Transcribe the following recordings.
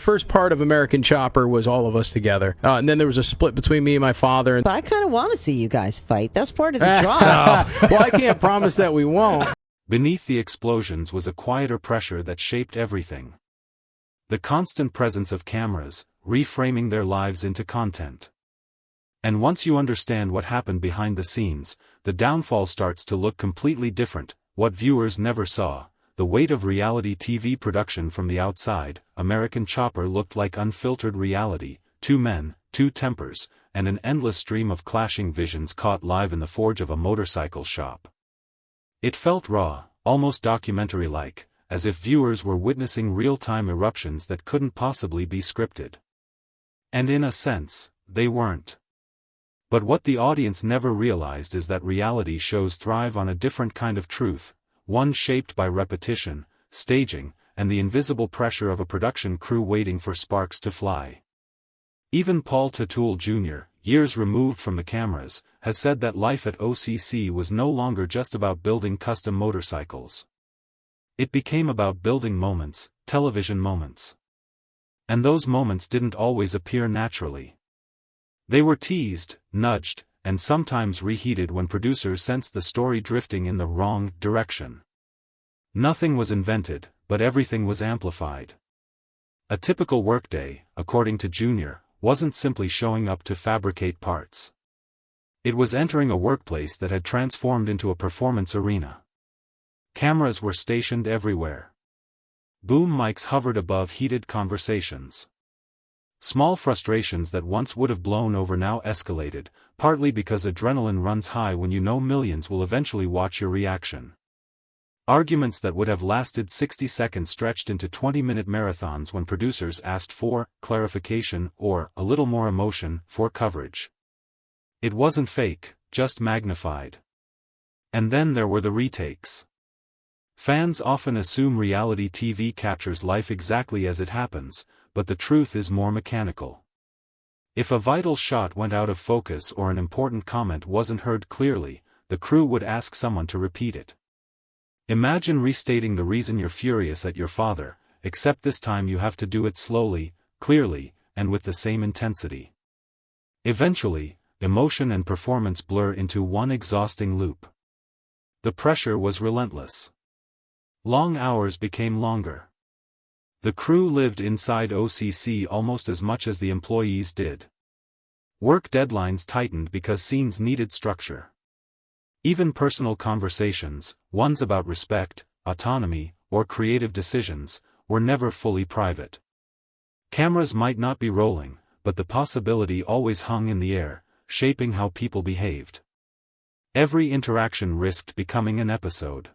first part of American Chopper was all of us together. And then there was a split between me and my father. But I kind of want to see you guys fight. That's part of the drama. Well, I can't promise that we won't. Beneath the explosions was a quieter pressure that shaped everything. The constant presence of cameras, reframing their lives into content. And once you understand what happened behind the scenes, the downfall starts to look completely different. What viewers never saw, the weight of reality TV production from the outside. American Chopper looked like unfiltered reality, 2 men, 2 tempers, and an endless stream of clashing visions caught live in the forge of a motorcycle shop. It felt raw, almost documentary-like, as if viewers were witnessing real-time eruptions that couldn't possibly be scripted. And in a sense, they weren't. But what the audience never realized is that reality shows thrive on a different kind of truth, one shaped by repetition, staging, and the invisible pressure of a production crew waiting for sparks to fly. Even Teutul Jr., years removed from the cameras, has said that life at OCC was no longer just about building custom motorcycles. It became about building moments, television moments. And those moments didn't always appear naturally. They were teased, nudged, and sometimes reheated when producers sensed the story drifting in the wrong direction. Nothing was invented, but everything was amplified. A typical workday, according to Jr., wasn't simply showing up to fabricate parts. It was entering a workplace that had transformed into a performance arena. Cameras were stationed everywhere. Boom mics hovered above heated conversations. Small frustrations that once would have blown over now escalated, partly because adrenaline runs high when you know millions will eventually watch your reaction. Arguments that would have lasted 60 seconds stretched into 20-minute marathons when producers asked for clarification or a little more emotion for coverage. It wasn't fake, just magnified. And then there were the retakes. Fans often assume reality TV captures life exactly as it happens, but the truth is more mechanical. If a vital shot went out of focus or an important comment wasn't heard clearly, the crew would ask someone to repeat it. Imagine restating the reason you're furious at your father, except this time you have to do it slowly, clearly, and with the same intensity. Eventually, emotion and performance blur into one exhausting loop. The pressure was relentless. Long hours became longer. The crew lived inside OCC almost as much as the employees did. Work deadlines tightened because scenes needed structure. Even personal conversations, ones about respect, autonomy, or creative decisions, were never fully private. Cameras might not be rolling, but the possibility always hung in the air, shaping how people behaved. Every interaction risked becoming an episode.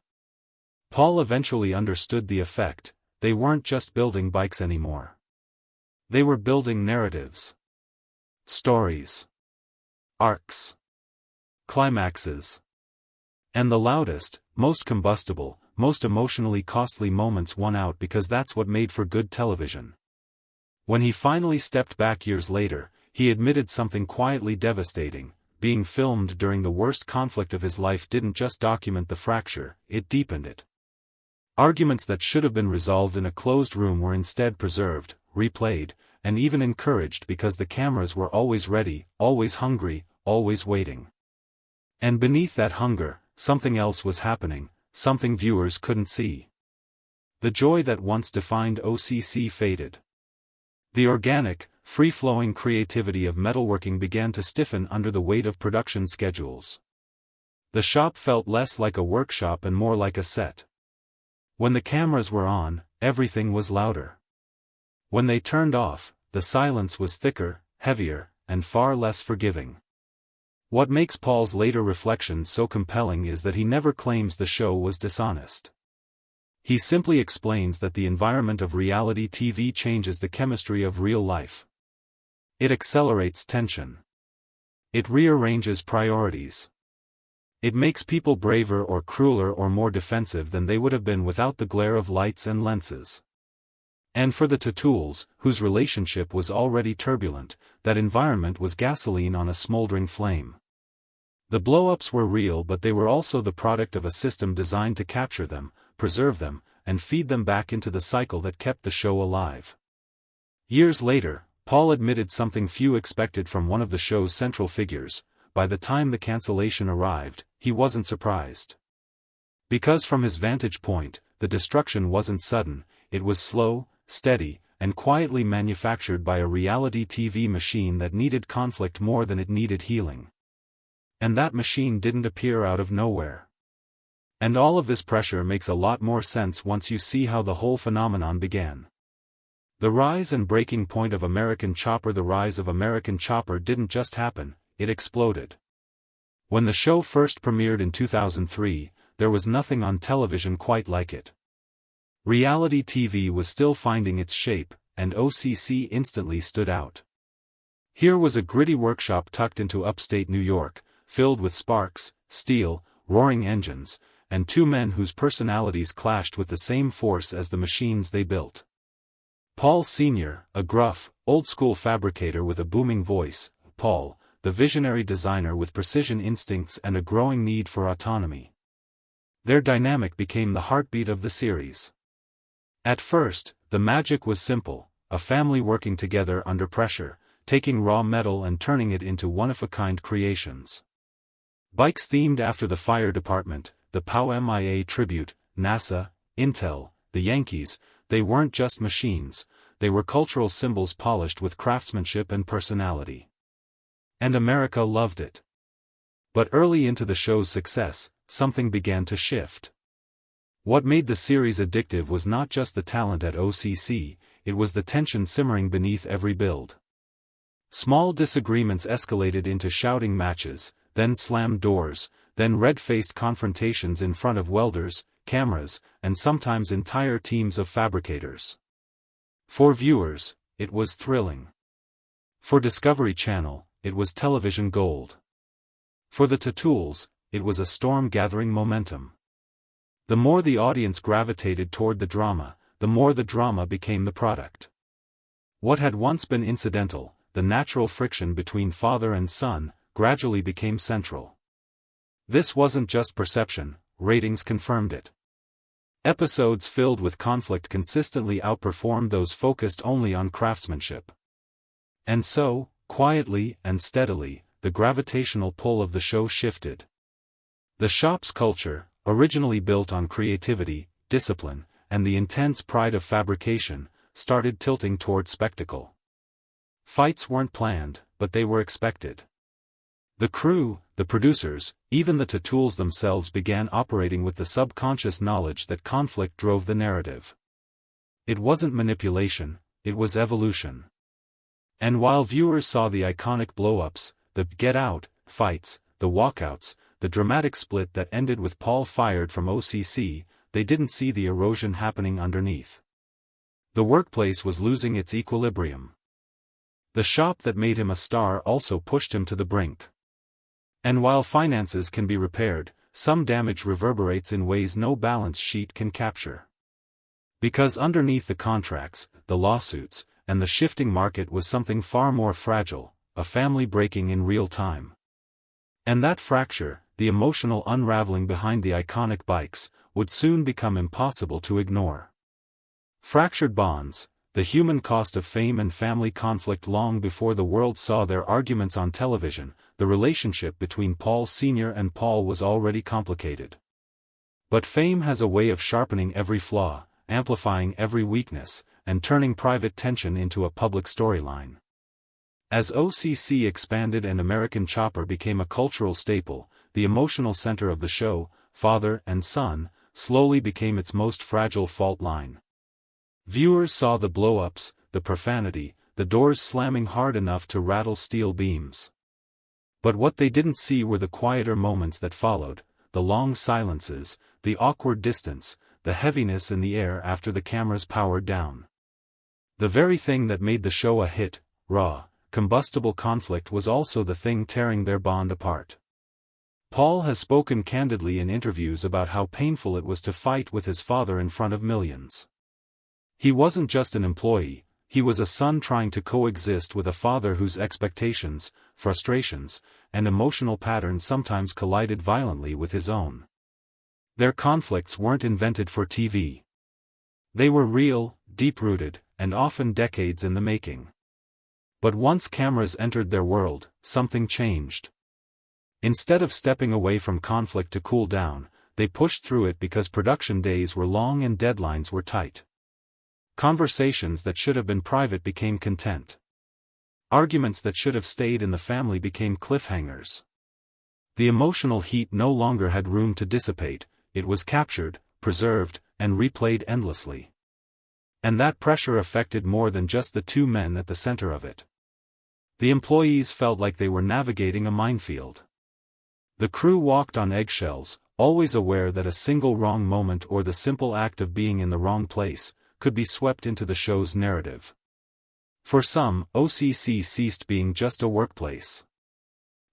Paul eventually understood the effect. They weren't just building bikes anymore. They were building narratives. Stories. Arcs. Climaxes. And the loudest, most combustible, most emotionally costly moments won out because that's what made for good television. When he finally stepped back years later, he admitted something quietly devastating. Being filmed during the worst conflict of his life didn't just document the fracture, it deepened it. Arguments that should have been resolved in a closed room were instead preserved, replayed, and even encouraged because the cameras were always ready, always hungry, always waiting. And beneath that hunger, something else was happening, something viewers couldn't see. The joy that once defined OCC faded. The organic, free-flowing creativity of metalworking began to stiffen under the weight of production schedules. The shop felt less like a workshop and more like a set. When the cameras were on, everything was louder. When they turned off, the silence was thicker, heavier, and far less forgiving. What makes Paul's later reflections so compelling is that he never claims the show was dishonest. He simply explains that the environment of reality TV changes the chemistry of real life. It accelerates tension. It rearranges priorities. It makes people braver or crueler or more defensive than they would have been without the glare of lights and lenses. And for the Teutuls, whose relationship was already turbulent, that environment was gasoline on a smoldering flame. The blow-ups were real, but they were also the product of a system designed to capture them, preserve them, and feed them back into the cycle that kept the show alive. Years later, Paul admitted something few expected from one of the show's central figures: by the time the cancellation arrived, he wasn't surprised. Because from his vantage point, the destruction wasn't sudden, it was slow, steady, and quietly manufactured by a reality TV machine that needed conflict more than it needed healing. And that machine didn't appear out of nowhere. And all of this pressure makes a lot more sense once you see how the whole phenomenon began. The rise and breaking point of American Chopper. The rise of American Chopper didn't just happen, it exploded. When the show first premiered in 2003, there was nothing on television quite like it. Reality TV was still finding its shape, and OCC instantly stood out. Here was a gritty workshop tucked into upstate New York, filled with sparks, steel, roaring engines, and two men whose personalities clashed with the same force as the machines they built. Paul Sr., a gruff, old-school fabricator with a booming voice; Paul, the visionary designer with precision instincts and a growing need for autonomy. Their dynamic became the heartbeat of the series. At first, the magic was simple: a family working together under pressure, taking raw metal and turning it into one-of-a-kind creations. Bikes themed after the fire department, the POW MIA tribute, NASA, Intel, the Yankees, they weren't just machines, they were cultural symbols polished with craftsmanship and personality. And America loved it. But early into the show's success, something began to shift. What made the series addictive was not just the talent at OCC, it was the tension simmering beneath every build. Small disagreements escalated into shouting matches, then slammed doors, then red-faced confrontations in front of welders, cameras, and sometimes entire teams of fabricators. For viewers, it was thrilling. For Discovery Channel, it was television gold. For the Teutuls, it was a storm gathering momentum. The more the audience gravitated toward the drama, the more the drama became the product. What had once been incidental, the natural friction between father and son, gradually became central. This wasn't just perception, ratings confirmed it. Episodes filled with conflict consistently outperformed those focused only on craftsmanship. And so, quietly and steadily, the gravitational pull of the show shifted. The shop's culture, originally built on creativity, discipline, and the intense pride of fabrication, started tilting toward spectacle. Fights weren't planned, but they were expected. The crew, the producers, even the Teutuls themselves began operating with the subconscious knowledge that conflict drove the narrative. It wasn't manipulation, it was evolution. And while viewers saw the iconic blow-ups, the get-out fights, the walkouts, the dramatic split that ended with Paul fired from OCC, they didn't see the erosion happening underneath. The workplace was losing its equilibrium. The shop that made him a star also pushed him to the brink. And while finances can be repaired, some damage reverberates in ways no balance sheet can capture. Because underneath the contracts, the lawsuits, and the shifting market was something far more fragile, a family breaking in real time. And that fracture, the emotional unraveling behind the iconic bikes, would soon become impossible to ignore. Fractured bonds, the human cost of fame and family conflict. Long before the world saw their arguments on television, the relationship between Paul Sr. and Paul was already complicated. But fame has a way of sharpening every flaw, amplifying every weakness, and turning private tension into a public storyline. As OCC expanded and American Chopper became a cultural staple, the emotional center of the show, father and son, slowly became its most fragile fault line. Viewers saw the blow-ups, the profanity, the doors slamming hard enough to rattle steel beams. But what they didn't see were the quieter moments that followed, the long silences, the awkward distance, the heaviness in the air after the cameras powered down. The very thing that made the show a hit, raw, combustible conflict, was also the thing tearing their bond apart. Paul has spoken candidly in interviews about how painful it was to fight with his father in front of millions. He wasn't just an employee, he was a son trying to coexist with a father whose expectations, frustrations, and emotional patterns sometimes collided violently with his own. Their conflicts weren't invented for TV. They were real, deep-rooted, and often decades in the making. But once cameras entered their world, something changed. Instead of stepping away from conflict to cool down, they pushed through it because production days were long and deadlines were tight. Conversations that should have been private became content. Arguments that should have stayed in the family became cliffhangers. The emotional heat no longer had room to dissipate, it was captured, preserved, and replayed endlessly. And that pressure affected more than just the two men at the center of it. The employees felt like they were navigating a minefield. The crew walked on eggshells, always aware that a single wrong moment or the simple act of being in the wrong place could be swept into the show's narrative. For some, OCC ceased being just a workplace.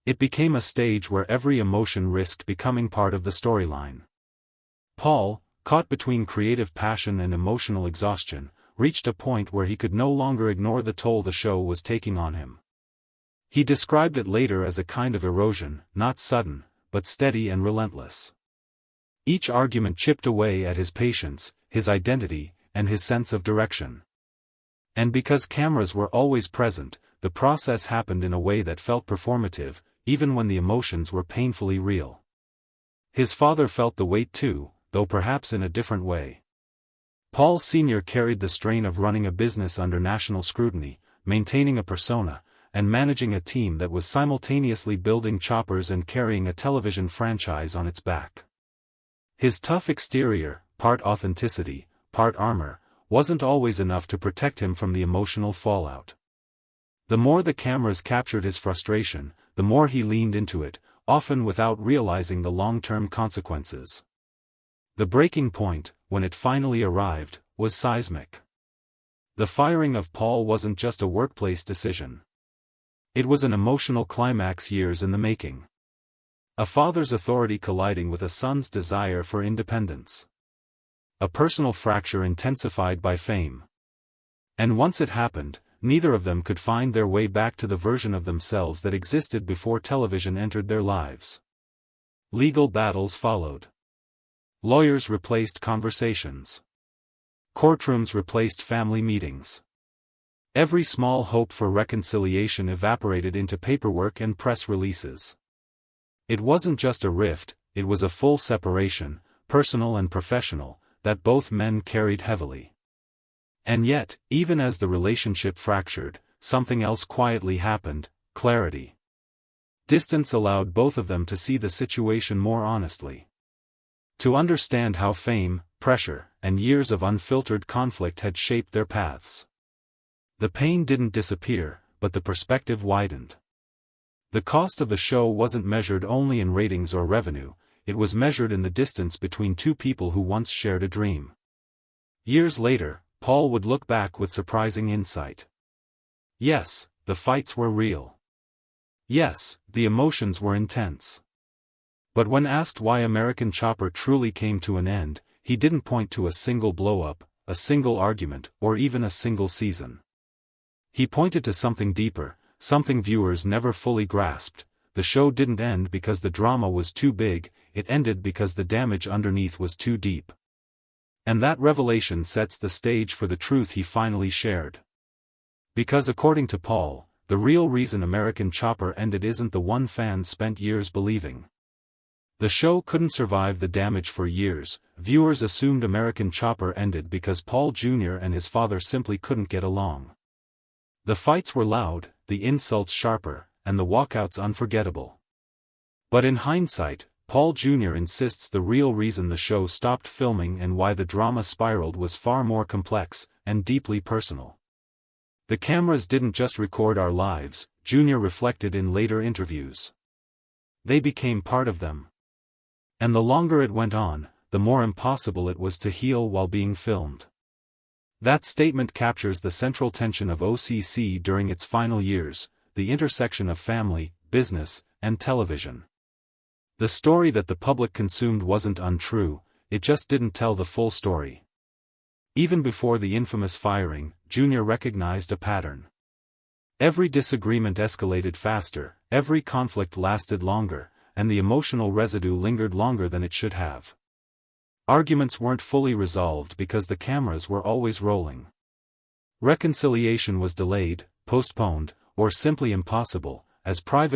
It became a stage where every emotion risked becoming part of the storyline. Paul, caught between creative passion and emotional exhaustion, reached a point where he could no longer ignore the toll the show was taking on him. He described it later as a kind of erosion, not sudden, but steady and relentless. Each argument chipped away at his patience, his identity, and his sense of direction. And because cameras were always present, the process happened in a way that felt performative, even when the emotions were painfully real. His father felt the weight too, though perhaps in a different way. Paul Sr. carried the strain of running a business under national scrutiny, maintaining a persona, and managing a team that was simultaneously building choppers and carrying a television franchise on its back. His tough exterior, part authenticity, part armor, wasn't always enough to protect him from the emotional fallout. The more the cameras captured his frustration, the more he leaned into it, often without realizing the long-term consequences. The breaking point, when it finally arrived, was seismic. The firing of Paul wasn't just a workplace decision. It was an emotional climax years in the making. A father's authority colliding with a son's desire for independence. A personal fracture intensified by fame. And once it happened, neither of them could find their way back to the version of themselves that existed before television entered their lives. Legal battles followed. Lawyers replaced conversations. Courtrooms replaced family meetings. Every small hope for reconciliation evaporated into paperwork and press releases. It wasn't just a rift, it was a full separation, personal and professional, that both men carried heavily. And yet, even as the relationship fractured, something else quietly happened: clarity. Distance allowed both of them to see the situation more honestly. To understand how fame, pressure, and years of unfiltered conflict had shaped their paths. The pain didn't disappear, but the perspective widened. The cost of the show wasn't measured only in ratings or revenue, it was measured in the distance between two people who once shared a dream. Years later, Paul would look back with surprising insight. Yes, the fights were real. Yes, the emotions were intense. But when asked why American Chopper truly came to an end, he didn't point to a single blow-up, a single argument, or even a single season. He pointed to something deeper, something viewers never fully grasped. The show didn't end because the drama was too big, it ended because the damage underneath was too deep. And that revelation sets the stage for the truth he finally shared. Because according to Paul, the real reason American Chopper ended isn't the one fans spent years believing. The show couldn't survive the damage for years. Viewers assumed American Chopper ended because Paul Jr. and his father simply couldn't get along. The fights were loud, the insults sharper, and the walkouts unforgettable. But in hindsight, Paul Jr. insists the real reason the show stopped filming and why the drama spiraled was far more complex, and deeply personal. The cameras didn't just record our lives, Jr. reflected in later interviews. They became part of them. And the longer it went on, the more impossible it was to heal while being filmed. That statement captures the central tension of OCC during its final years, the intersection of family, business, and television. The story that the public consumed wasn't untrue, it just didn't tell the full story. Even before the infamous firing, Jr. recognized a pattern. Every disagreement escalated faster, every conflict lasted longer, and the emotional residue lingered longer than it should have. Arguments weren't fully resolved because the cameras were always rolling. Reconciliation was delayed, postponed, or simply impossible, as private